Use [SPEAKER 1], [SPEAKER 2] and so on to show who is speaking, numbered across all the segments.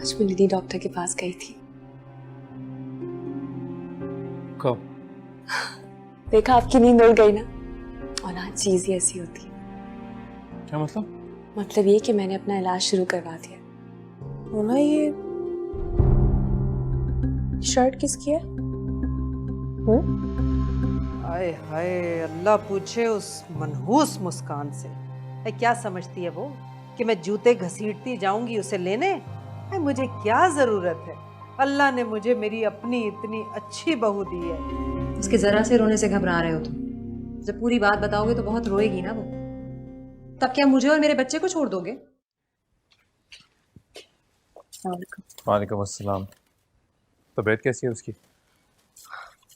[SPEAKER 1] आज मैं दीदी डॉक्टर के पास गई थी।
[SPEAKER 2] कब?
[SPEAKER 1] देखा आपकी नींद उड़ गई ना। और आज चीज ही ऐसी होती है।
[SPEAKER 2] क्या मतलब?
[SPEAKER 1] मतलब ये कि मैंने अपना इलाज शुरू करवा दिया।
[SPEAKER 3] मोना, ये शर्ट किसकी है?
[SPEAKER 4] हाय हाय, अल्लाह पूछे उस मनहूस मुस्कान से, क्या समझती है वो कि मैं जूते घसीटती जाऊंगी उसे लेने? मुझे क्या जरूरत है? अल्लाह ने मुझे मेरी अपनी इतनी अच्छी बहू दी है।
[SPEAKER 5] उसके जरा से रोने से घबरा रहे हो तुम। जब पूरी बात बताओगे तो बहुत रोएगी ना वो। तब क्या मुझे और मेरे बच्चे को छोड़ दोगे?
[SPEAKER 2] वालेकुम अस्सलाम। तबीयत कैसी है उसकी?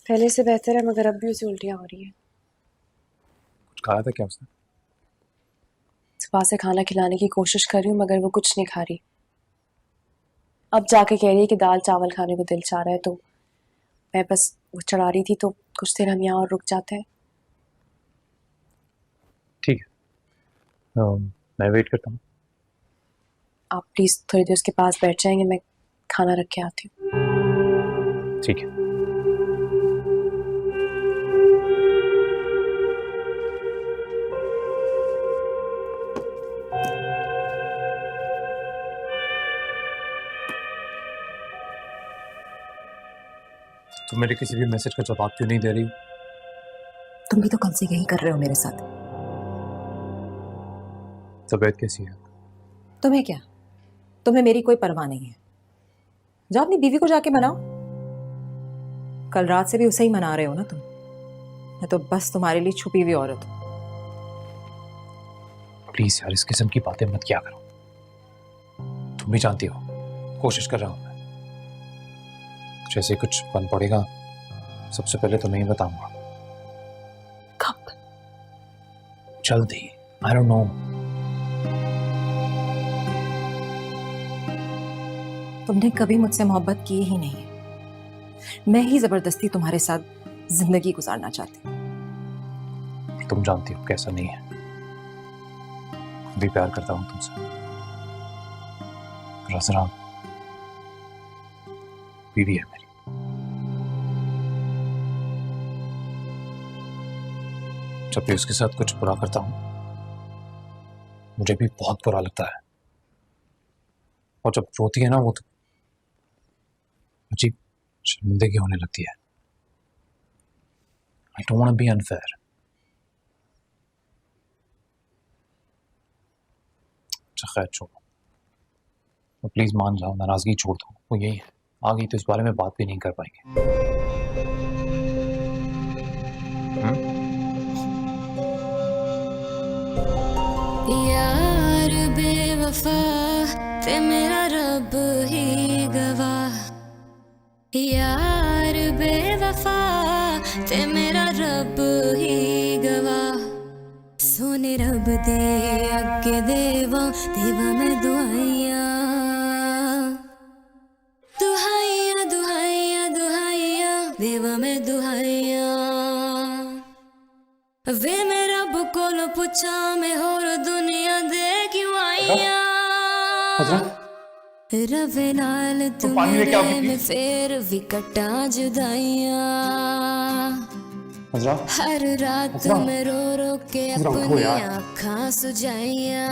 [SPEAKER 1] पहले से बेहतर है, मगर अब भी उसे उल्टियां हो रही है।
[SPEAKER 2] कुछ खाया था क्या उसने?
[SPEAKER 1] सुबह से खाना खिलाने की कोशिश कर रही हूँ मगर वो कुछ नहीं खा रही। अब जाके कह रही है कि दाल चावल खाने को दिल चाह रहा है, तो मैं बस वो चढ़ा रही थी। तो कुछ देर हम यहाँ और रुक जाते हैं।
[SPEAKER 2] ठीक है, मैं वेट करता हूँ।
[SPEAKER 1] आप प्लीज थोड़ी देर उसके पास बैठ जाएंगे, मैं खाना रख के आती हूँ।
[SPEAKER 2] ठीक है। तुम मेरे किसी भी मैसेज का जवाब क्यों नहीं दे रही?
[SPEAKER 5] तुम भी तो कल से यही कर रहे हो मेरे साथ।
[SPEAKER 2] तबीयत कैसी है?
[SPEAKER 5] तुम्हें क्या? तुम्हें मेरी कोई परवाह नहीं है। जाओ अपनी बीवी को जाके मनाओ। कल रात से भी उसे ही मना रहे हो ना तुम। मैं तो बस तुम्हारे लिए छुपी हुई औरत हूं।
[SPEAKER 2] प्लीज यार, इस किस्म की बातें मत किया करो। तुम भी जानती हो कोशिश कर रहा हूं मैं। जैसे कुछ बन पड़ेगा सबसे पहले तुम्हें ही बताऊंगा।
[SPEAKER 5] कब?
[SPEAKER 2] जल्दी। I don't know.
[SPEAKER 5] तुमने कभी मुझसे मोहब्बत की ही नहीं है। मैं ही जबरदस्ती तुम्हारे साथ जिंदगी गुजारना चाहती हूँ।
[SPEAKER 2] तुम जानती हो कैसा नहीं है। भी प्यार करता हूं तुमसे। रज़रा बीवी है मेरी। जब भी उसके साथ कुछ बुरा करता हूं मुझे भी बहुत बुरा लगता है। और जब रोती है ना वो तो अजीब शर्मिंदगी होने लगती है। I don't want to be unfair. अच्छा खैर छोड़ो, तो प्लीज मान जाओ, नाराजगी छोड़ दो। वो यही है, आ गई तो इस बारे में बात भी नहीं कर पाएंगे।
[SPEAKER 6] यार बेवफा ते मेरा रब ही गवाह। यार बेवफा ते मेरा रब ही गवाह। सोने रब दे अगे देवा देवा मैं दुआइया दुहाइया दुहाइया दुहाइया देवा मैं दुहाइया। वे मैं रब कोलो पुछा मैं होर दुनिया दे क्यों आईया। रवे नाल तू मेरे में फिर भी कटा जुदाइया। हर रात में रो रो के अपनी आँखां सुजाइया।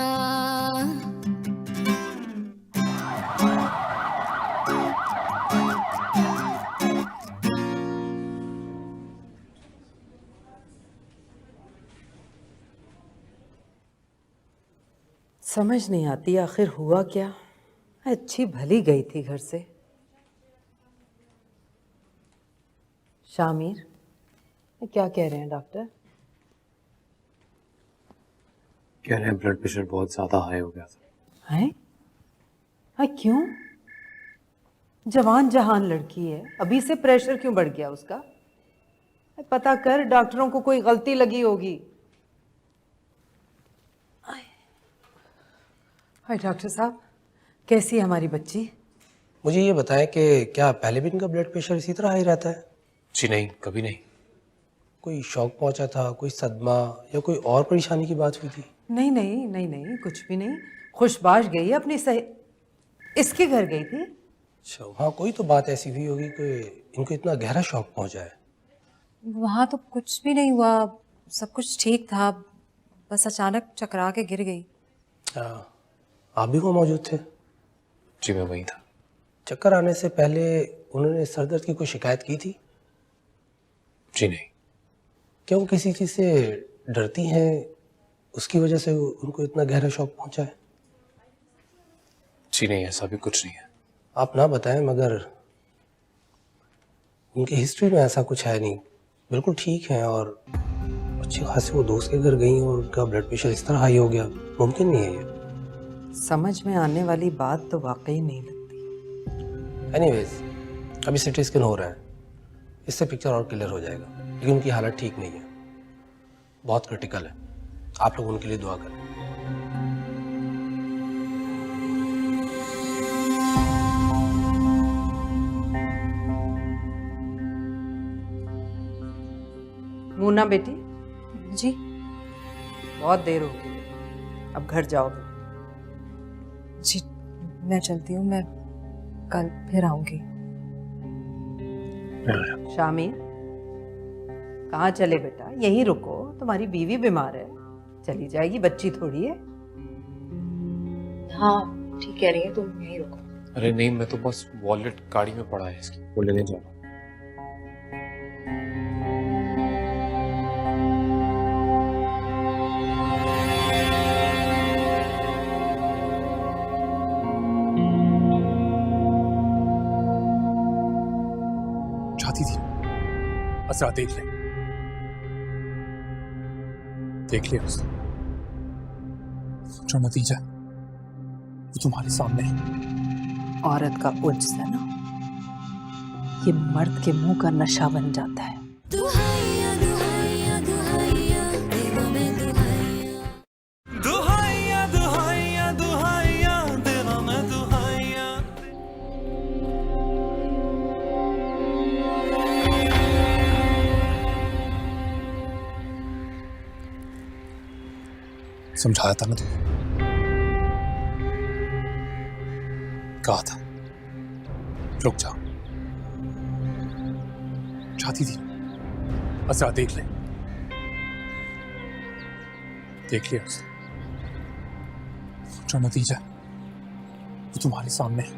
[SPEAKER 4] समझ नहीं आती आखिर हुआ क्या। अच्छी भली गई थी घर से। शामिर, क्या कह रहे हैं डॉक्टर?
[SPEAKER 2] कह रहे हैं ब्लड प्रेशर बहुत ज्यादा हाई हो गया था।
[SPEAKER 4] हैं? हाँ, क्यों? जवान जहान लड़की है, अभी से प्रेशर क्यों बढ़ गया उसका? पता कर, डॉक्टरों को कोई गलती लगी होगी। हाय डॉक्टर साहब, कैसी है हमारी बच्ची?
[SPEAKER 7] मुझे ये बताएं कि क्या पहले भी इनका ब्लड प्रेशर इसी तरह हाई रहता है?
[SPEAKER 2] जी नहीं, कभी नहीं।
[SPEAKER 7] कोई शौक पहुंचा था, कोई सदमा या कोई और परेशानी की बात हुई थी?
[SPEAKER 4] नहीं नहीं नहीं नहीं, कुछ भी नहीं। खुशबाश गई है अपनी सही। इसके घर गई थी?
[SPEAKER 7] अच्छा, वहाँ कोई तो बात ऐसी हुई होगी कि इनको इतना गहरा शौक पहुंचा है।
[SPEAKER 5] वहाँ तो कुछ भी नहीं हुआ, सब कुछ ठीक था, बस अचानक चकरा के गिर गई।
[SPEAKER 7] आप भी वहाँ मौजूद थे?
[SPEAKER 2] जी मैं वही था।
[SPEAKER 7] चक्कर आने से पहले उन्होंने सर दर्द की कोई शिकायत की थी?
[SPEAKER 2] जी नहीं।
[SPEAKER 7] क्या वो किसी चीज़ से डरती हैं, उसकी वजह से उनको इतना गहरा शौक पहुंचा है?
[SPEAKER 2] जी नहीं, ऐसा भी कुछ नहीं है।
[SPEAKER 7] आप ना बताएं, मगर उनकी हिस्ट्री में ऐसा कुछ है नहीं, बिल्कुल ठीक है। और अच्छी खासी वो दोस्त के घर गई और उनका ब्लड प्रेशर इस तरह हाई हो गया, मुमकिन नहीं है ये।
[SPEAKER 4] समझ में आने वाली बात तो वाकई नहीं लगती।
[SPEAKER 7] एनीवेज, अभी सिटी स्कैन हो रहा है, इससे पिक्चर और क्लियर हो जाएगा, लेकिन उनकी हालत ठीक नहीं है, बहुत क्रिटिकल है। आप लोग उनके लिए दुआ करें।
[SPEAKER 4] मूना बेटी,
[SPEAKER 5] जी
[SPEAKER 4] बहुत देर हो गई, अब घर जाओगे?
[SPEAKER 5] जी, मैं चलती हूँ, मैं कल फिर आऊँगी।
[SPEAKER 4] शामी, कहाँ चले बेटा? यहीं रुको, तुम्हारी बीवी बीमार है, चली जाएगी, बच्ची थोड़ी है।
[SPEAKER 5] हाँ ठीक कह रही है, तुम यहीं रुको।
[SPEAKER 2] अरे नहीं, मैं तो बस वॉलेट गाड़ी में पड़ा है इसकी, वो लेने जा रहा हूँ। चाहती थी असरा देख ले, देख लिया उसने, जो नतीजा वो तुम्हारे सामने है।
[SPEAKER 4] औरत का उज्ज है ना, ये मर्द के मुंह का नशा बन जाता है।
[SPEAKER 6] दुहाइया दुहाइया दुहाइया दिलों में दुहाइया।
[SPEAKER 8] दुहाइया दुहाइया दुहाइया दिलों में दुहाइया।
[SPEAKER 2] समझाया था ना तुम्हें, कहा था रुक जाओ। चाहती थी असरा देख ले, देख लिया उसने, जो नतीजा वो तुम्हारे सामने है।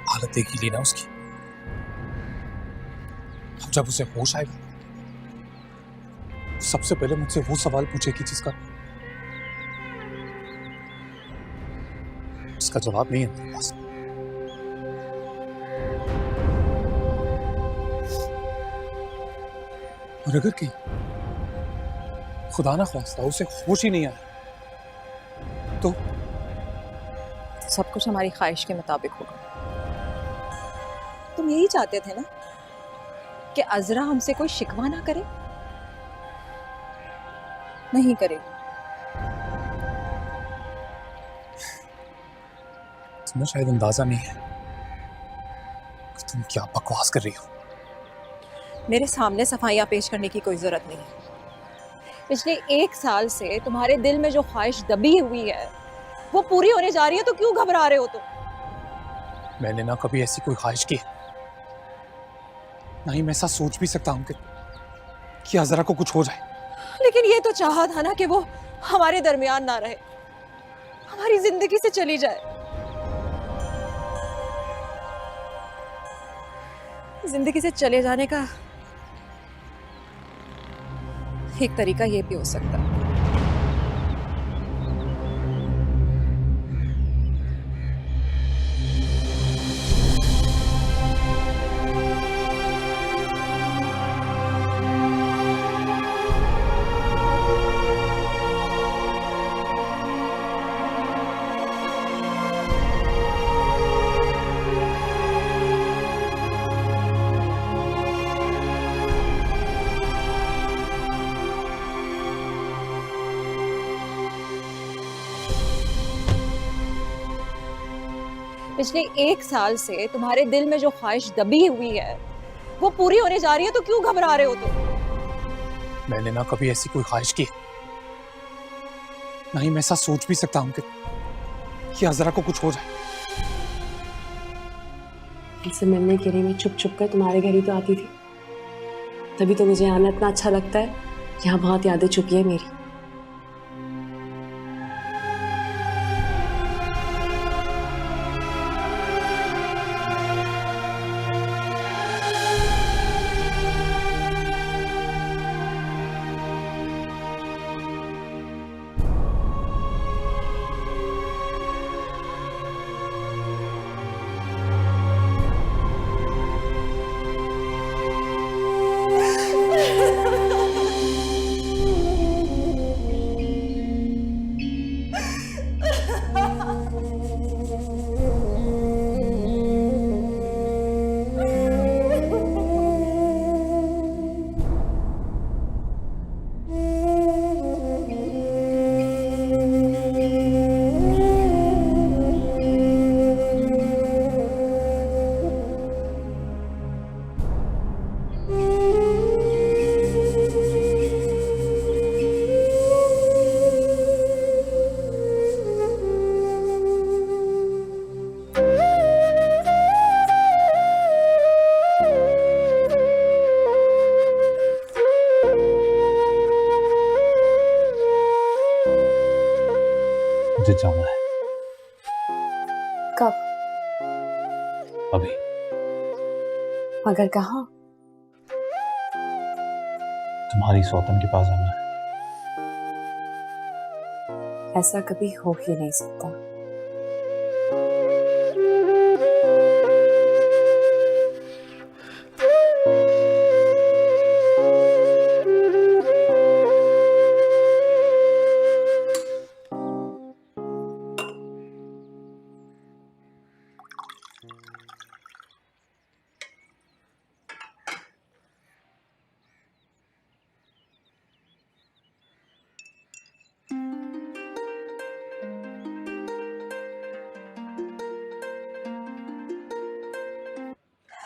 [SPEAKER 2] हालत देख ही ली ना उसकी। अब जब उसे होश आएगा, सबसे पहले मुझसे वो सवाल पूछेगी जिसका जवाब नहीं है मेरे पास। और अगर कहीं खुदा ना ख्वास्ता उसे होश ही नहीं आया तो
[SPEAKER 5] सब कुछ हमारी ख्वाहिश के मुताबिक होगा। तुम यही चाहते थे ना कि अजरा हमसे कोई शिकवा ना करे? नहीं करेगी।
[SPEAKER 2] तुम्हें शायद अंदाजा नहीं है कि तुम क्या बकवास कर रही हो।
[SPEAKER 5] मेरे सामने सफाइयाँ पेश करने की कोई जरूरत नहीं है। पिछले 1 साल से तुम्हारे दिल में जो ख्वाहिश दबी हुई है वो पूरी होने जा रही है, तो क्यों घबरा रहे हो तुम?
[SPEAKER 2] मैंने ना कभी ऐसी कोई ख्वाहिश की, ना ही मैं ऐसा सोच भी सकता हूँ कि अजरा को कुछ हो जाए।
[SPEAKER 5] लेकिन ये तो चाहा था ना कि वो हमारे दरमियान ना रहे, हमारी जिंदगी से चली जाए। जिंदगी से चले जाने का एक तरीका ये भी हो सकता है। पिछले 1 साल से तुम्हारे दिल में जो ख्वाहिश दबी हुई है वो पूरी होने जा रही है, तो क्यों घबरा रहे हो तुम?
[SPEAKER 2] मैंने ना कभी ऐसी कोई ख्वाहिश की, ना ही मैं ऐसा सोच भी सकता हूँ कि अजरा को कुछ हो जाए।
[SPEAKER 1] इससे मिलने के लिए मैं छुप छुप कर तुम्हारे घर ही तो आती थी, तभी तो मुझे आना इतना अच्छा लगता है। यहाँ बहुत यादें छुपी है मेरी।
[SPEAKER 2] मुझे जाना है।
[SPEAKER 1] कब?
[SPEAKER 2] अभी।
[SPEAKER 1] मगर कहाँ?
[SPEAKER 2] तुम्हारी सौतन के पास जाना है।
[SPEAKER 1] ऐसा कभी हो ही नहीं सकता।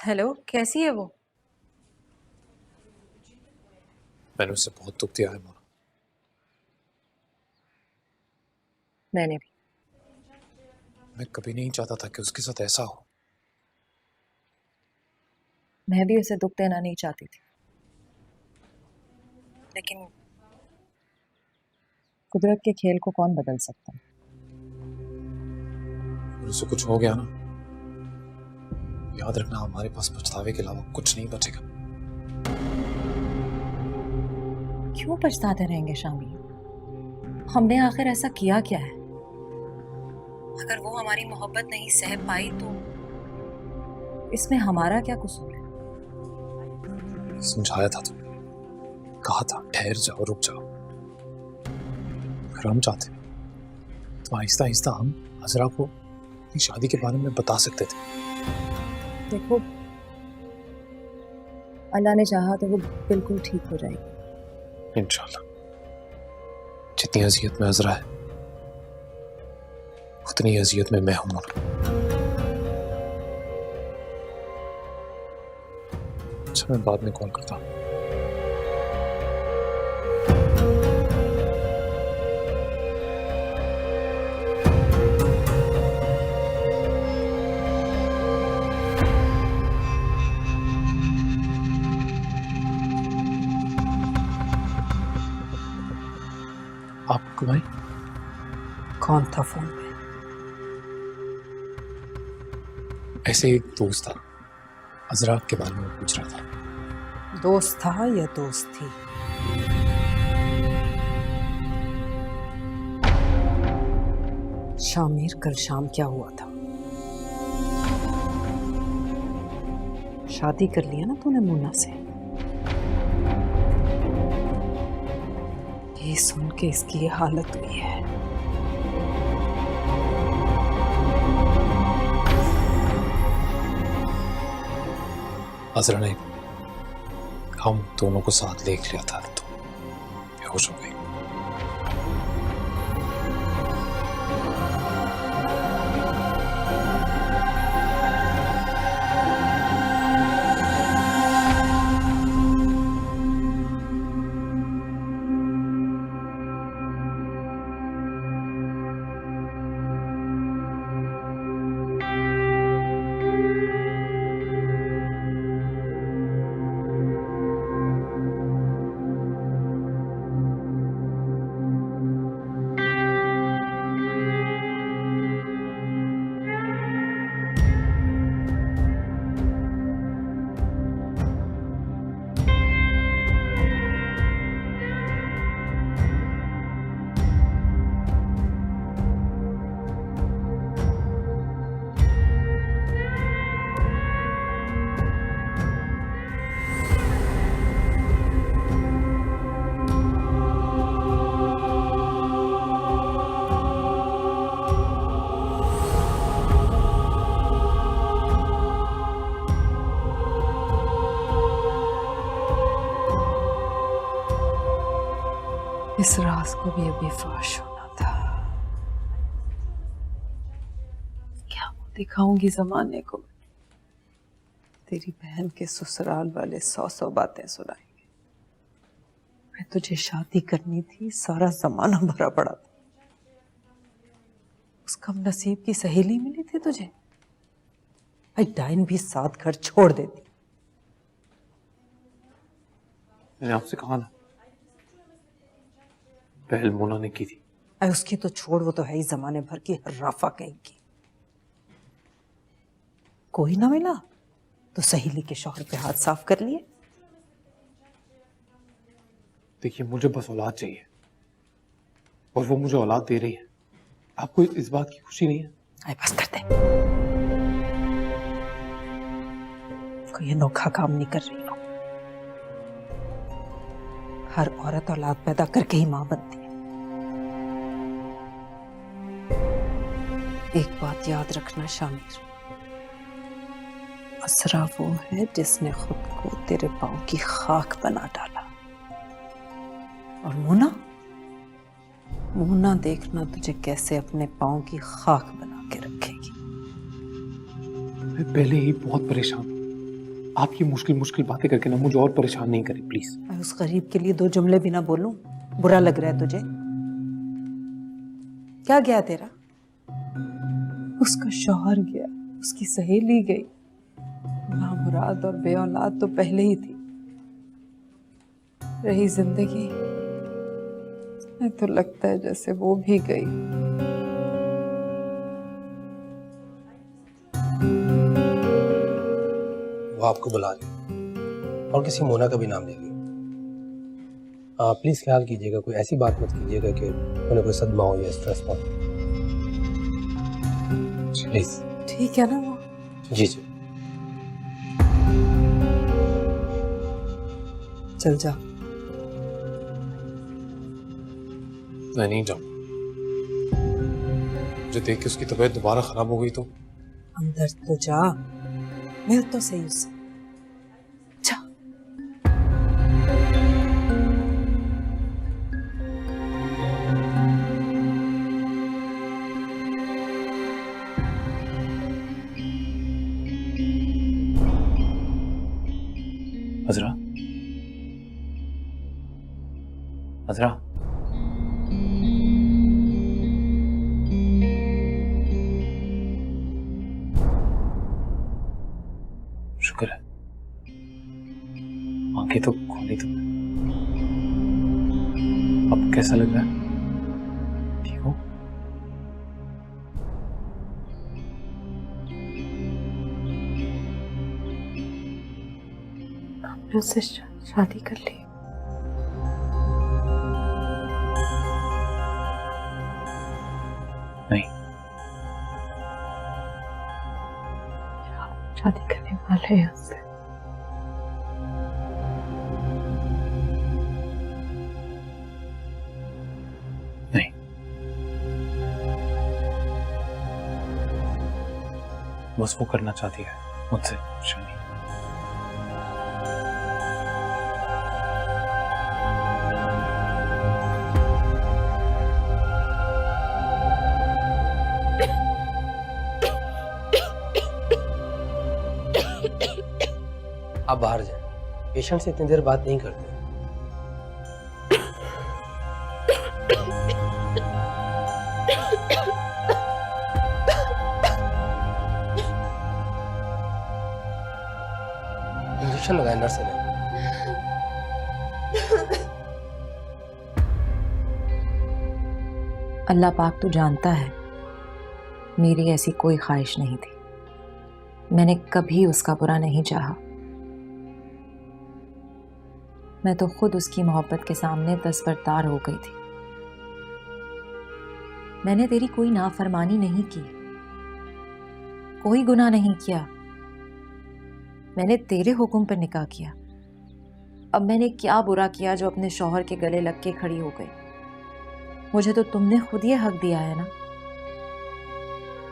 [SPEAKER 5] हेलो, कैसी है वो?
[SPEAKER 2] मैंने उसे बहुत दुख दिया है मोना।
[SPEAKER 5] मैंने भी।
[SPEAKER 2] मैं कभी नहीं चाहता था कि उसके साथ ऐसा हो।
[SPEAKER 5] मैं भी उसे दुख देना नहीं चाहती थी, लेकिन कुदरत के खेल को कौन बदल सकता है?
[SPEAKER 2] अगर उसे कुछ हो गया ना, याद रखना हमारे पास पछतावे के अलावा कुछ नहीं बचेगा।
[SPEAKER 5] क्यों पछताते रहेंगे शामी? हमने आखिर ऐसा किया क्या है? अगर वो हमारी मोहब्बत नहीं सह पाई तो इसमें हमारा क्या कसूर है?
[SPEAKER 2] समझाया था तुमने, कहा था ठहर जाओ, रुक जाओ। अगर हम चाहते तो आहिस्ता आहिस्ता हम अजरा को अपनी शादी के बारे में बता सकते थे।
[SPEAKER 5] देखो, अल्लाह ने चाहा तो वो बिल्कुल ठीक हो जाएगी
[SPEAKER 2] इंशाल्लाह। जितनी अजियत में अजरा है, उतनी अजियत में मैं हूं। अच्छा, मैं बाद में कॉल करता हूँ। आपको भाई
[SPEAKER 4] कौन था फोन पे?
[SPEAKER 2] ऐसे एक दोस्त था, अजरा के बारे में पूछ रहा था।
[SPEAKER 4] दोस्त था या दोस्त थी? शामिर, कल शाम क्या हुआ था? शादी कर लिया ना तूने मुन्ना से? ये सुन के इसकी ये हालत हुई है।
[SPEAKER 2] अजरा ने हम दोनों को साथ देख लिया था तो बेहोश हो गई।
[SPEAKER 4] इस राज को भी अभी फाश होना था। क्या मुंह दिखाऊंगी जमाने को? तेरी बहन के ससुराल वाले 100 बातें सुनाएंगे। मैं तुझे शादी करनी थी, सारा जमाना भरा पड़ा था। उस कम नसीब की सहेली मिली थी तुझे। भाई डाइन भी साथ घर छोड़ देती।
[SPEAKER 2] मैंने आपसे कहा ना, पहल मोना ने की थी।
[SPEAKER 4] अरे उसकी तो छोड़, वो तो है ही जमाने भर की हर्राफा कहीं की। कोई ना मिला तो सहेली के शौहर पे हाथ साफ कर लिए।
[SPEAKER 2] देखिए, मुझे बस औलाद चाहिए और वो मुझे औलाद दे रही है। आपको इस बात की खुशी नहीं है?
[SPEAKER 4] अरे बस कर दे। कोई अनोखा काम नहीं कर रही हो। हर औरत औलाद पैदा करके ही मां बनती है। एक बात याद रखना शामिर, असरा वो है जिसने खुद को तेरे पांव की खाक बना डाला। और मोना, मोना देखना तुझे कैसे अपने पांव की खाक बना के रखेगी।
[SPEAKER 2] मैं पहले ही बहुत परेशान हूँ। आपकी मुश्किल मुश्किल बातें करके ना मुझे और परेशान नहीं करें प्लीज।
[SPEAKER 4] मैं उस गरीब के लिए 2 जुमले भी ना बोलूं? बुरा लग रहा है तुझे? क्या गया तेरा? उसका शौहर गया, उसकी सहेली गई, नामुराद और बेऔलाद तो पहले ही थी। रही जिंदगी, मैं तो लगता है जैसे वो भी गई।
[SPEAKER 7] वो आपको बुला रही है और किसी मोना का भी नाम ले रही है। आप प्लीज ख्याल कीजिएगा, कोई ऐसी बात मत कीजिएगा कि उन्हें कोई सदमा हो या स्ट्रेस हो। प्लीज।
[SPEAKER 4] ठीक है ना वो?
[SPEAKER 7] जी जी।
[SPEAKER 4] चल जा।
[SPEAKER 2] मैं नहीं जाऊँ। मुझे देख के उसकी तबीयत दोबारा खराब हो गई तो?
[SPEAKER 4] अंदर तो जा, मिल तो सही उससे। जा।
[SPEAKER 2] अजरा, अजरा, शुक्र है आंखें तो खोली तुमने। अब कैसा लग रहा है? ठीक हो?
[SPEAKER 3] हमने उससे शादी कर ली।
[SPEAKER 2] नहीं,
[SPEAKER 3] शादी करने वाले हैं उससे।
[SPEAKER 2] नहीं, बस वो करना चाहती है मुझसे शादी।
[SPEAKER 7] आप बाहर जाए, पेशेंट से इतनी देर बात नहीं करते। इंजेक्शन लगाए नर्स ने।
[SPEAKER 5] अल्लाह पाक तो जानता है मेरी ऐसी कोई ख्वाहिश नहीं थी। मैंने कभी उसका बुरा नहीं चाहा। मैं तो खुद उसकी मोहब्बत के सामने दस्तबरदार हो गई थी। मैंने तेरी कोई नाफरमानी नहीं की, कोई गुनाह नहीं किया। मैंने तेरे हुक्म पर निकाह किया। अब मैंने क्या बुरा किया जो अपने शौहर के गले लग के खड़ी हो गई? मुझे तो तुमने खुद ये हक दिया है ना।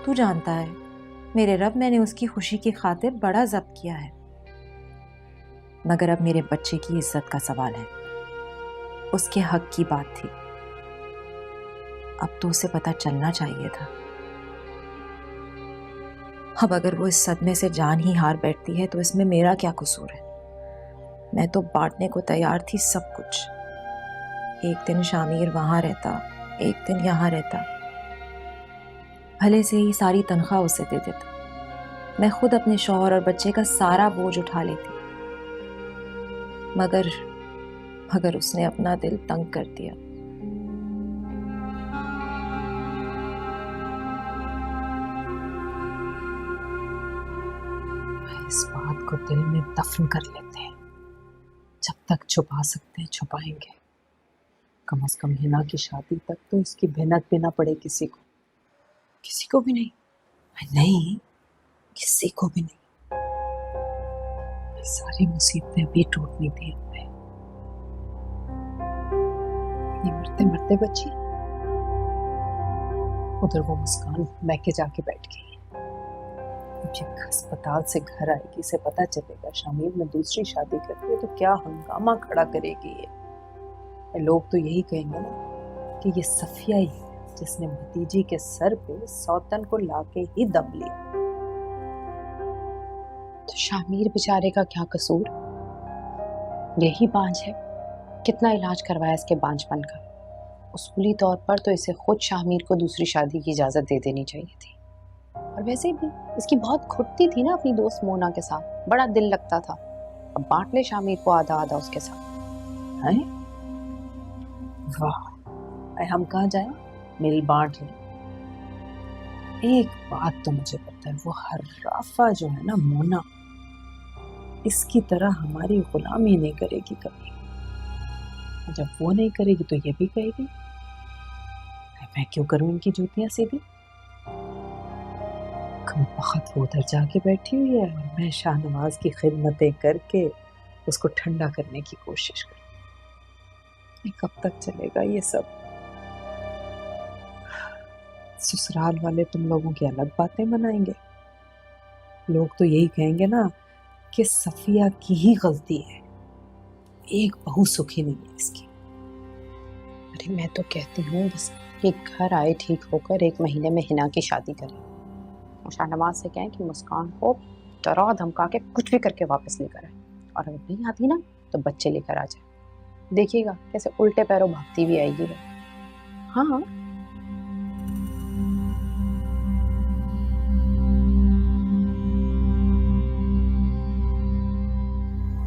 [SPEAKER 5] तू जानता है मेरे रब, मैंने उसकी खुशी की खातिर बड़ा ज़ब्त किया है, मगर अब मेरे बच्चे की इज्जत का सवाल है। उसके हक की बात थी। अब तो उसे पता चलना चाहिए था। अब अगर वो इस सदमे से जान ही हार बैठती है तो इसमें मेरा क्या कसूर है? मैं तो बांटने को तैयार थी सब कुछ। एक दिन शामिर वहां रहता, एक दिन यहाँ रहता, भले से ही सारी तनख्वाह उसे दे देता। मैं खुद अपने शौहर और बच्चे का सारा बोझ उठा लेती। मगर उसने अपना दिल तंग कर दिया। इस बात को दिल में दफन कर लेते हैं। जब तक छुपा सकते हैं छुपाएंगे। कम से कम हिना की शादी तक तो इसकी भनक भी ना पड़े किसी को। किसी को भी नहीं। नहीं, किसी को भी नहीं। सारी मुसीबतें भी टूटनी थी हमें। ये मरते मरते बची। उधर वो मुस्कान मैके जाके बैठ गई। जब अस्पताल से घर आएगी, इसे पता चलेगा शामिर ने दूसरी शादी कर ली तो क्या हंगामा खड़ा करेगी ये। लोग तो यही कहेंगे ना कि ये सफिया ही है जिसने भतीजी के सर पे सौतन को लाके ही दम लिया।
[SPEAKER 1] तो शामिर बेचारे का क्या कसूर? यही बांझ है। कितना इलाज करवाया इसके बांझपन का। उसूली तौर पर तो इसे खुद शामिर को दूसरी शादी की इजाजत दे देनी चाहिए थी। और वैसे भी इसकी बहुत खुटती थी ना अपनी दोस्त मोना के साथ, बड़ा दिल लगता था। अब बांट ले शामिर को आधा आधा उसके साथ।
[SPEAKER 5] हैं? वाह, हम कहाँ जाए? मिल बांट ले। एक बात तो मुझे पता है, वो हर्राफा जो है ना मोना, इसकी तरह हमारी गुलामी नहीं करेगी कभी। जब वो नहीं करेगी तो ये भी कहेगी। मैं क्यों करूं इनकी जूतियां सीधी? बहुत वो उधर जाके बैठी हुई है और मैं शाहनवाज की खिदमतें करके उसको ठंडा करने की कोशिश करूं। कब तक चलेगा ये सब? ससुराल वाले तुम लोगों की अलग बातें बनाएंगे। लोग तो यही कहेंगे ना कि सफिया की ही गलती है, एक बहू सुखी नहीं है इसकी।
[SPEAKER 1] अरे मैं तो कहती हूँ बस ये घर आए ठीक होकर 1 महीने में हिना की शादी करें। और शाहनवाज से कहें कि मुस्कान को डरा धमका के कुछ भी करके वापस लेकर आए। और अगर नहीं आती ना तो बच्चे लेकर आ जाए। देखिएगा कैसे उल्टे पैरों भागती भी आएगी वो। हाँ,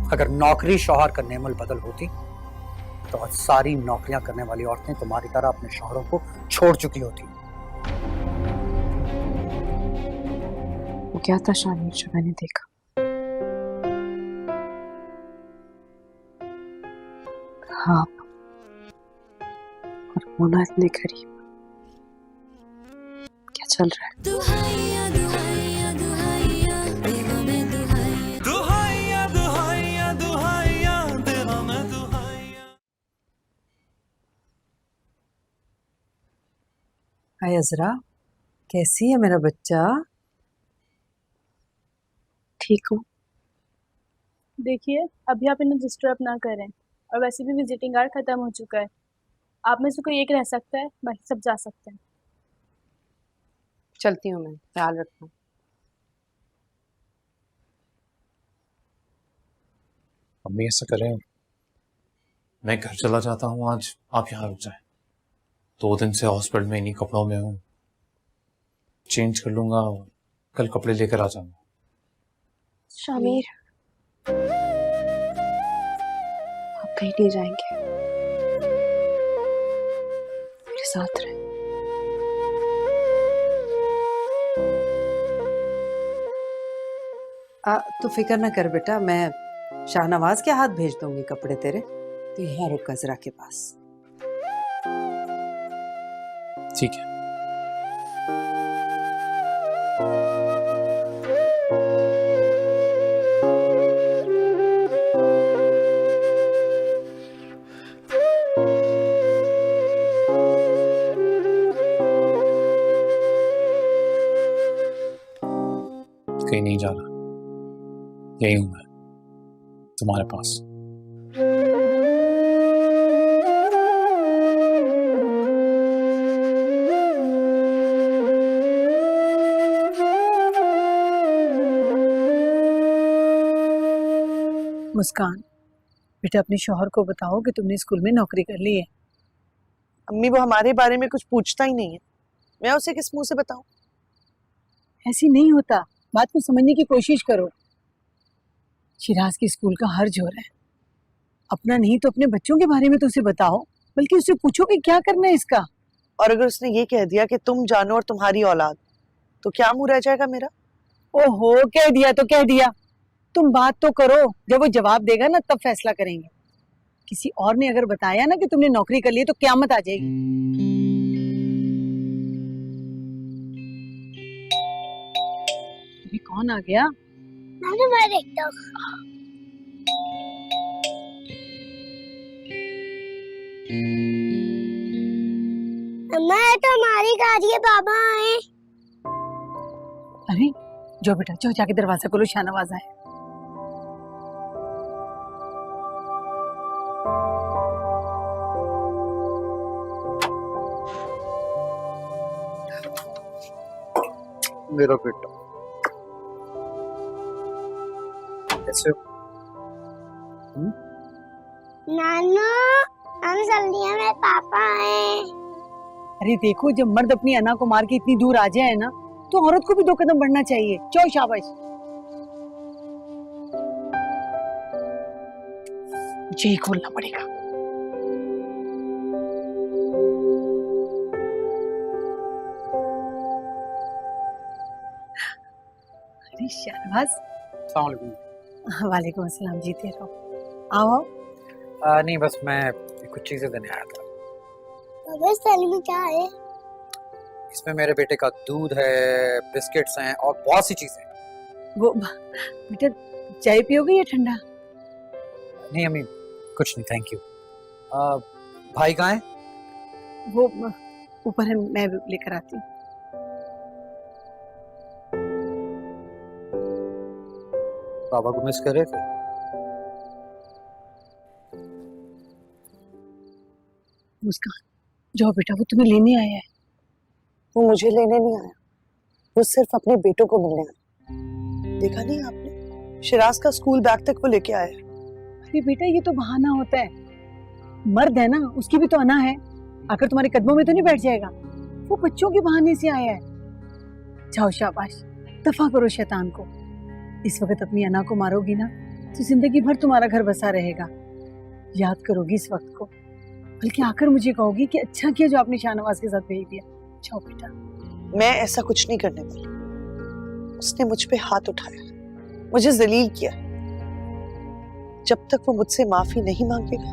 [SPEAKER 9] अगर नौकरी शौहर का नेमल बदल होती तो आज सारी नौकरियां करने वाली औरतें तुम्हारी तरह अपने शौहरों को छोड़ चुकी होती।
[SPEAKER 1] वो क्या था शामिर जो मैंने देखा? आप और मोना इतने करीब, क्या चल रहा है?
[SPEAKER 6] दुहाइया दुहाइया दुहाइया देवा में दुहाइया
[SPEAKER 8] दुहाइया दुहाइया दुहाइया देवा में दुहाइया।
[SPEAKER 4] हाय अजरा, कैसी है मेरा बच्चा?
[SPEAKER 1] ठीक हूँ।
[SPEAKER 10] देखिए अभी आप इन्हें डिस्टर्ब ना करें, और वैसे भी विजिटिंग आवर ख़त्म हो चुका है। आप में से कोई एक रह सकता है, बाकी सब जा सकते हैं।
[SPEAKER 1] चलती हूँ मैं, ख्याल रखना।
[SPEAKER 2] मम्मी ऐसा करें, मैं घर चला जाता हूँ आज, आप यहाँ रुक जाएं। 2 दिन से हॉस्पिटल में इन्हीं कपड़ों में हूँ, चेंज कर लूंगा और कल कपड़े लेकर आ जाऊंगा।
[SPEAKER 1] शामिर, आप कहीं नहीं जाएंगे, मेरे साथ रहे।
[SPEAKER 4] तू फिक्र ना कर बेटा, मैं शाहनवाज के हाथ भेज दूंगी कपड़े तेरे। तू यहाँ रुक अजरा के पास।
[SPEAKER 2] ठीक है। कहीं नहीं जा रहा, यही हूं मैं, तुम्हारे पास।
[SPEAKER 11] मुस्कान, बेटा अपने शौहर को बताओ कि तुमने स्कूल में नौकरी कर ली है।
[SPEAKER 12] अम्मी वो हमारे बारे में कुछ पूछता ही नहीं है, मैं उसे किस मुंह से बताऊं?
[SPEAKER 11] ऐसी नहीं होता, बात को समझने की कोशिश करो। शिराज की स्कूल का हर्ज हो रहा है, अपना नहीं तो अपने बच्चों के बारे में तो उसे बताओ, बल्कि उससे पूछो कि क्या करना है इसका।
[SPEAKER 12] और अगर उसने ये कह दिया कि तुम जानो और तुम्हारी औलाद, तो क्या मुंह रह जाएगा मेरा?
[SPEAKER 11] ओहो, कह दिया तो कह दिया, तुम बात तो करो, जब वो जवाब देगा ना तब फैसला करेंगे। किसी और ने अगर बताया ना कि तुमने नौकरी कर ली है तो क़यामत आ जाएगी। अभी कौन आ गया?
[SPEAKER 13] मैं देखता हूँ। मैं तो हमारी गाड़ी है, बाबा आए।
[SPEAKER 11] अरे जो बेटा, जो जाके दरवाजा खोलो, शाहनवाज आए।
[SPEAKER 9] मेरा बेटा कैसे हो?
[SPEAKER 13] नानू, हम जल्दी है, मेरे पापा आए।
[SPEAKER 11] अरे देखो, जब मर्द अपनी अना को मार के इतनी दूर आ जाए ना, तो औरत को भी 2 कदम बढ़ना चाहिए। चलो शाबाश। मुझे ही खोलना पड़ेगा। अरे शाहनवाज।
[SPEAKER 9] अस्सलाम वालेकुम।
[SPEAKER 11] वालेकुम अस्सलाम, जीते रहो। आओ।
[SPEAKER 9] नहीं, बस मैं कुछ चीजें देने आया था।
[SPEAKER 13] बाबा इस थाली में क्या है?
[SPEAKER 9] इसमें मेरे बेटे का दूध है, बिस्किट्स हैं और बहुत सी चीजें।
[SPEAKER 11] वो बेटा चाय पियोगे या ठंडा?
[SPEAKER 9] नहीं अम्मी, कुछ नहीं, थैंक यू। भाई कहाँ है?
[SPEAKER 11] वो ऊपर है, मैं लेकर आती हूँ।
[SPEAKER 9] बाबा को मिस कर रहे थे?
[SPEAKER 11] मुस्कान, जाओ बेटा, वो तुम्हें लेने आया है।
[SPEAKER 12] वो मुझे लेने नहीं आया, वो सिर्फ अपने बेटों को मिलने आया। देखा नहीं आपने, शिराज का स्कूल बैग तक वो लेके आया।
[SPEAKER 11] अरे बेटा, ये तो बहाना होता है, मर्द है ना, उसकी भी तो अना है, आकर तुम्हारे कदमों में तो नहीं बैठ जाएगा। वो बच्चों के बहाने से आया है। जाओ शाबाश, दफा करो शैतान को। इस वक्त अपनी अना को मारोगी ना तो जिंदगी भर तुम्हारा घर बसा रहेगा। याद करोगी इस वक्त को, बल्कि आकर मुझे कहोगी कि अच्छा किया जो आपने शाहनवाज के साथ भेज दिया। जाओ बेटा।
[SPEAKER 12] मैं ऐसा कुछ नहीं करने वाली। उसने मुझ पे हाथ उठाया, मुझे जलील किया। जब तक वो मुझसे माफी नहीं मांगेगा,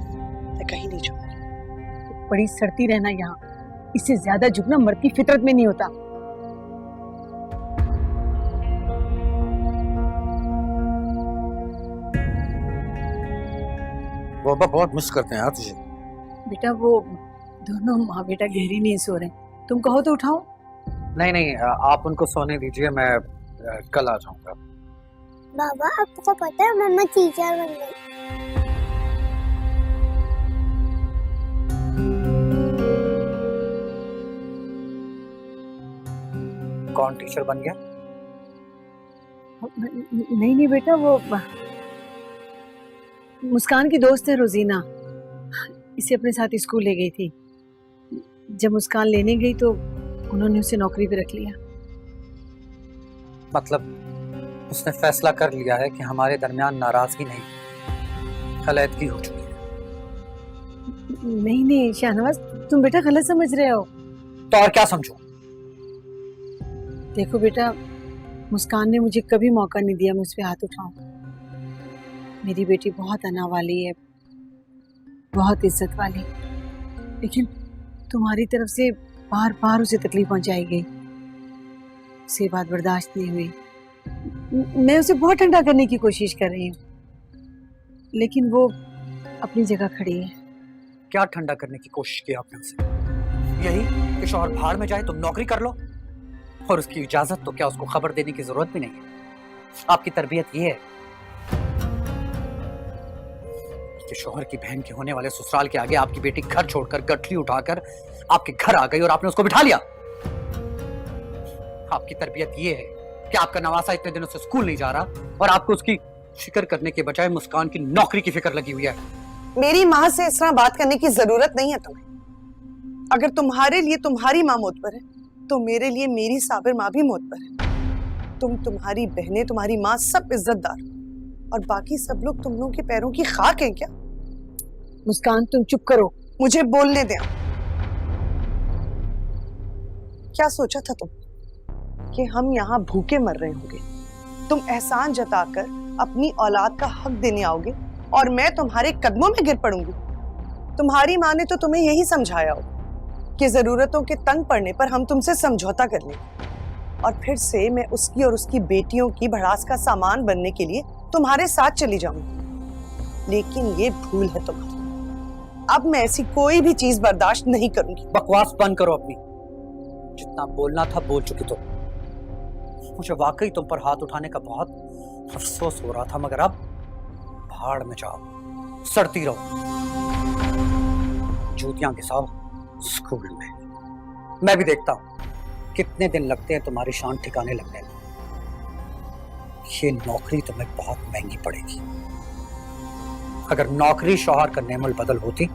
[SPEAKER 12] मैं कहीं नहीं जाऊंगी।
[SPEAKER 11] बड़ी सड़ती रहना यहाँ, इससे ज्यादा झुकना मर्द की फितरत में नहीं होता।
[SPEAKER 9] बाबा बहुत मिस करते हैं यार तुझे।
[SPEAKER 11] बेटा वो दोनों माँ बेटा गहरी नींद सो रहे हैं, तुम कहो तो उठाओ।
[SPEAKER 9] नहीं नहीं, आप उनको सोने दीजिए, मैं कल आ जाऊंगा।
[SPEAKER 13] बाबा आपको पता है मम्मा टीचर बन गई।
[SPEAKER 9] कौन टीचर बन गया?
[SPEAKER 11] नहीं नहीं बेटा, वो मुस्कान की दोस्त है रोजीना, इसे अपने साथ स्कूल ले गई थी। जब मुस्कान लेने गई तो उन्होंने उसे नौकरी पे रख लिया।
[SPEAKER 9] मतलब उसने फैसला कर लिया है कि हमारे दरमियान नाराजगी नहीं, खलैदगी हो चुकी है।
[SPEAKER 11] नहीं नहीं शाहनवाज, तुम बेटा गलत समझ रहे हो।
[SPEAKER 9] तो और क्या समझूं?
[SPEAKER 11] देखो बेटा, मुस्कान ने मुझे कभी मौका नहीं दिया मैं उस पे हाथ उठाऊं। मेरी बेटी बहुत अना वाली है, बहुत इज्जत वाली, लेकिन तुम्हारी तरफ से बार बार उसे तकलीफ पहुंचाई गई, उसे बात बर्दाश्त नहीं हुई। मैं उसे बहुत ठंडा करने की कोशिश कर रही हूँ, लेकिन वो अपनी जगह खड़ी है।
[SPEAKER 9] क्या ठंडा करने की कोशिश की आपने उसे? यही कि शौहर भाड़ में जाए, तुम नौकरी कर लो, और उसकी इजाजत तो क्या उसको खबर देने की जरूरत भी नहीं है। आपकी तरबियत ये है कि शौहर की बहन के होने वाले ससुराल के आगे आपकी बेटी घर छोड़कर गठरी उठाकर आपके घर आ गई और आपने उसको बिठा लिया। आपकी तरबियत ये है कि आपका नवासा इतने दिनों से स्कूल नहीं जा रहा और आपको उसकी फिक्र करने के बजाय मुस्कान की नौकरी की फिक्र लगी हुई है।
[SPEAKER 12] मेरी माँ से इस तरह बात करने की जरूरत नहीं है तुम्हें। अगर तुम्हारे लिए तुम्हारी माँ मौत पर है तो मेरे लिए मेरी साबिर माँ भी मौत पर है। तुम्हारी बहनें, तुम्हारी माँ सब इज्जतदार, और बाकी सब लोग तुम लोगों के पैरों की खाक हैं क्या?
[SPEAKER 11] मुस्कान तुम चुप करो।
[SPEAKER 12] मुझे बोलने दे। क्या सोचा था तुम कि हम यहाँ भूखे मर रहे होंगे? तुम एहसान जताकर अपनी औलाद का हक देने आओगे और मैं तुम्हारे कदमों में गिर पड़ूंगी। तुम्हारी माँ ने तो तुम्हें यही समझाया हो कि जरूरतों के तंग पड़ने पर हम तुमसे समझौता कर लेंगे, और फिर से मैं उसकी और उसकी बेटियों की भड़ास का सामान बनने के लिए तुम्हारे साथ चली जाऊंगी। लेकिन ये भूल है तुम्हारी। अब मैं ऐसी कोई भी चीज बर्दाश्त नहीं करूंगी।
[SPEAKER 9] बकवास बंद करो अपनी। जितना बोलना था बोल चुकी तुम। मुझे वाकई तुम पर हाथ उठाने का बहुत अफसोस हो रहा था, मगर अब भाड़ में जाओ, सड़ती रहो, जूतियां घिसाओ स्कूल में। मैं भी देखता हूं कितने दिन लगते हैं तुम्हारी शान ठिकाने लगने में। ये नौकरी तुम्हें बहुत महंगी पड़ेगी। अगर नौकरी शौहर का नेमुल बदल होती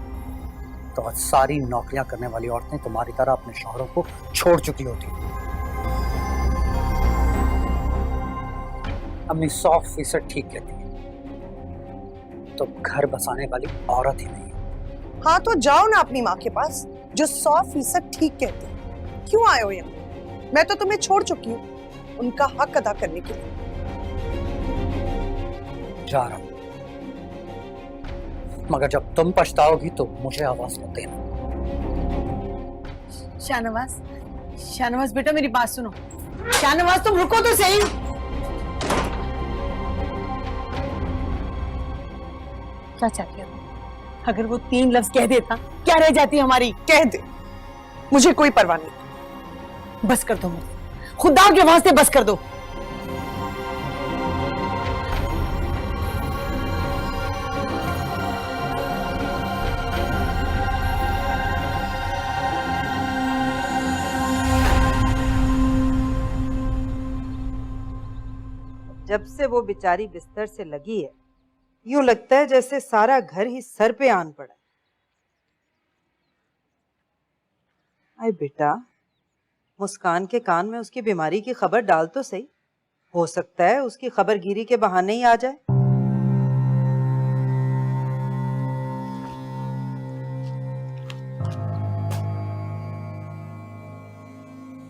[SPEAKER 9] तो आज सारी नौकरियां करने वाली औरतें तुम्हारी तरह अपने शौहरों को छोड़ चुकी होती। अम्मी 100% ठीक कहती है, तो घर बसाने वाली औरत ही नहीं है।
[SPEAKER 12] हाँ तो जाओ ना अपनी माँ के पास जो 100% ठीक कहते हैं। क्यों आए हो यहाँ? मैं तो तुम्हें छोड़ चुकी हूँ उनका हक अदा करने के लिए।
[SPEAKER 9] जा रहा हूं, मगर जब तुम पछताओगी तो मुझे आवाज मत देना।
[SPEAKER 11] शाहनवाज, शाहनवाज बेटा मेरी बात सुनो। शाहनवाज तुम रुको तो सही। क्या चाहती हो? अगर वो 3 लफ्ज कह देता क्या रह जाती हमारी?
[SPEAKER 12] कह दे, मुझे कोई परवाह नहीं।
[SPEAKER 11] बस कर दो मुझे, खुदा के वास्ते बस कर दो।
[SPEAKER 4] जब से वो बेचारी बिस्तर से लगी है, यूं लगता है जैसे सारा घर ही सर पे आन पड़ा है। अरे बेटा, मुस्कान के कान में उसकी बीमारी की खबर डाल तो सही। हो सकता है उसकी खबरगिरी के बहाने ही आ जाए।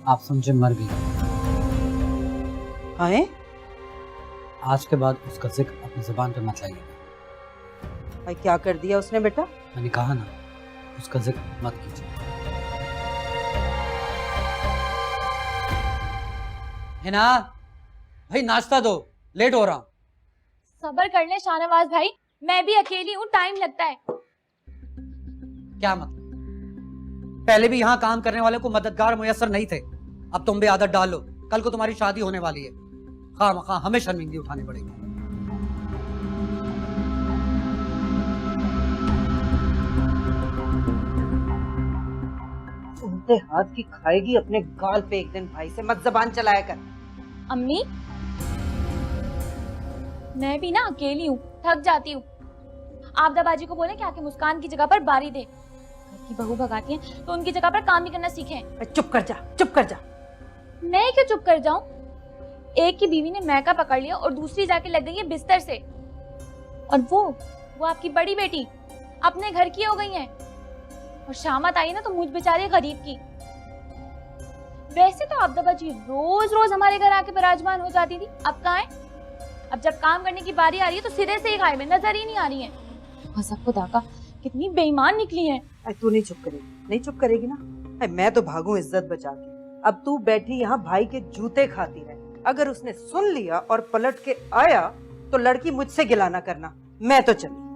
[SPEAKER 9] आप समझे मर गई।
[SPEAKER 4] आए?
[SPEAKER 9] आज के बाद उसका जिक्र अपनी जुबान पे मत लाइएगा।
[SPEAKER 4] भाई क्या कर दिया उसने बेटा?
[SPEAKER 9] मैंने कहा ना, उसका जिक्र मत कीजिए। हिना, भाई नाश्ता दो, लेट हो रहा हूं।
[SPEAKER 10] सब्र कर ले शाहनवाज भाई, मैं भी अकेली हूँ, टाइम लगता है।
[SPEAKER 9] क्या मतलब? पहले भी यहाँ काम करने वाले को मददगार मुयस्सर नहीं थे, अब तुम भी आदत डाल लो। कल को तुम्हारी शादी होने वाली है, खामखा हमें शर्मिंदगी उठानी पड़ेगी।
[SPEAKER 4] उल्टे हाथ की खाएगी अपने गाल पे एक दिन। भाई से मत जबान चलाया कर।
[SPEAKER 10] अम्मी, मैं भी ना अकेली हूँ, थक जाती हूँ। आप दबाजी को बोले कि आके मुस्कान की जगह पर बारी दे। घर की बहू भगाती हैं तो उनकी जगह पर काम भी करना सीखें।
[SPEAKER 4] चुप कर जा, चुप कर जा।
[SPEAKER 10] मैं क्यों चुप कर जाऊं? एक की बीवी ने मैका पकड़ लिया और दूसरी जाके लग गई है बिस्तर से। और वो आपकी बड़ी बेटी अपने घर की हो गई है। और शामत आई ना तो मुझ बेचारे गरीब की। वैसे तो आप दबाजी रोज रोज हमारे घर आके विराजमान हो जाती थी, अब कहाँ है? अब जब काम करने की बारी आ रही है तो सिरे से ही गायब है, नजर ही नहीं आ रही है। हसब खुदा का, कितनी बेईमान निकली है।
[SPEAKER 4] तू नहीं चुप करेगी? नहीं चुप करेगी ना? मैं तो भागूं इज्जत बचा के। अब तू बैठी यहाँ भाई के जूते खाती रहे। अगर उसने सुन लिया और पलट के आया तो लड़की मुझसे गिला ना करना। मैं तो चली।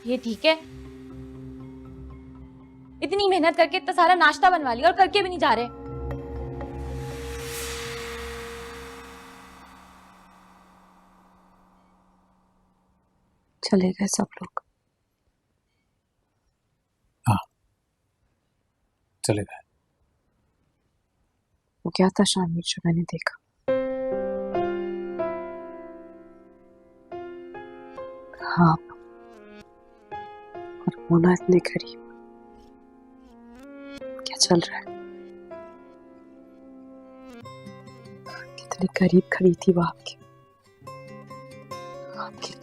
[SPEAKER 10] ये ठीक है? इतनी मेहनत करके इतना सारा नाश्ता बनवा लिया और करके भी नहीं जा रहे।
[SPEAKER 1] चले गए सब लोग।
[SPEAKER 2] हाँ, चले गए।
[SPEAKER 1] वो क्या था शानवीर जो मैंने देखा? हाँ, और होना इतने करीब। क्या चल रहा है? कितने करीब खड़ी थी वो आपके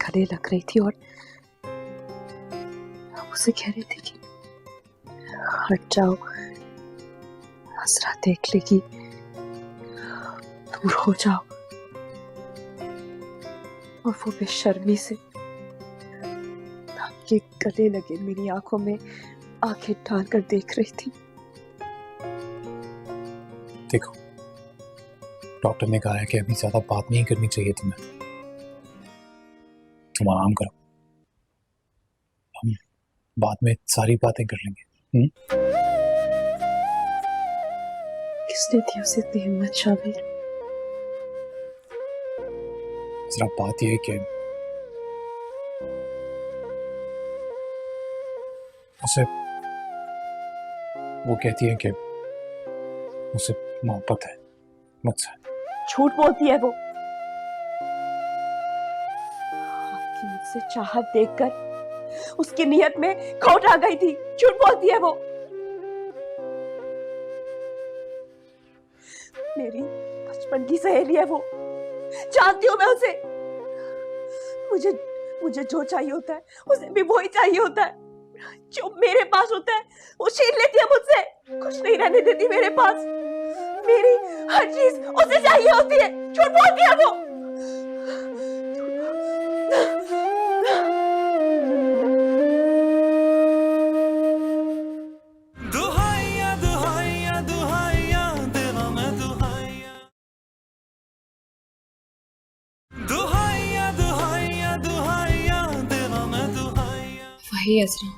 [SPEAKER 1] गले लग रही थी, और आप उसे कह रही थी कि हट जाओ, हसरा देख लेगी, दूर हो जाओ। और वो बेशर्मी से आपके गले लगे मेरी आंखों में आंखें डालकर देख रही थी।
[SPEAKER 2] देखो, डॉक्टर ने कहा है कि अभी ज्यादा बात नहीं करनी चाहिए तुम्हें। तुम आराम करो, हम बाद में सारी बातें कर लेंगे।
[SPEAKER 1] किसने दी उसे इतनी हिम्मत शामिर?
[SPEAKER 2] जरा बात यह है कि उसे, वो कहती है कि उसे मोहब्बत है मुझसे।
[SPEAKER 1] झूठ बोलती है वो। आपकी मुझसे चाहत देखकर उसकी नियत में खोट आ गई थी। झूठ बोलती है वो। मेरी बचपन की सहेली है वो, जानती हूं मैं उसे। मुझे जो चाहिए होता है उसे भी वही चाहिए होता है। जो मेरे पास होता है वो छीन लेती है मुझसे, कुछ नहीं रहने देती मेरे पास। मेरी हर चीज उसे चाहिए होती है। झूठ बोलती है वो।
[SPEAKER 8] दुहाइया दुहाइया दुहाइया देवा मैं दुहाइया, दुहाइया दुहाइया दुहाइया देवा मैं दुहाइया।
[SPEAKER 1] वही अजरा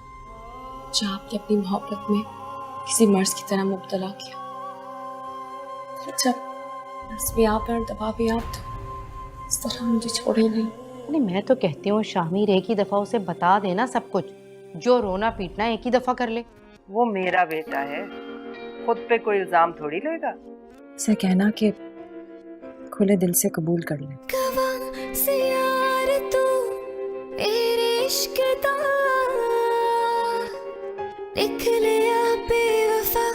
[SPEAKER 1] जो आपने अपनी मोहब्बत में किसी मर्ज की तरह मुब्तला किया। जब मर्ज भी आप है और दबा भी आप, तो इस तरह मुझे छोड़े नहीं।
[SPEAKER 14] नहीं, मैं तो कहती हूँ शामिर एक ही दफा उसे बता देना सब कुछ। जो रोना पीटना एक ही दफा कर ले।
[SPEAKER 4] वो मेरा बेटा है, खुद पे कोई इल्जाम थोड़ी लेगा।
[SPEAKER 1] उसे कहना कि खुले दिल से कबूल कर ले।
[SPEAKER 6] से यार तू मेरे इश्क दा लिख लिया बेवफा,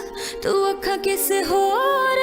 [SPEAKER 6] तू अखा किस होर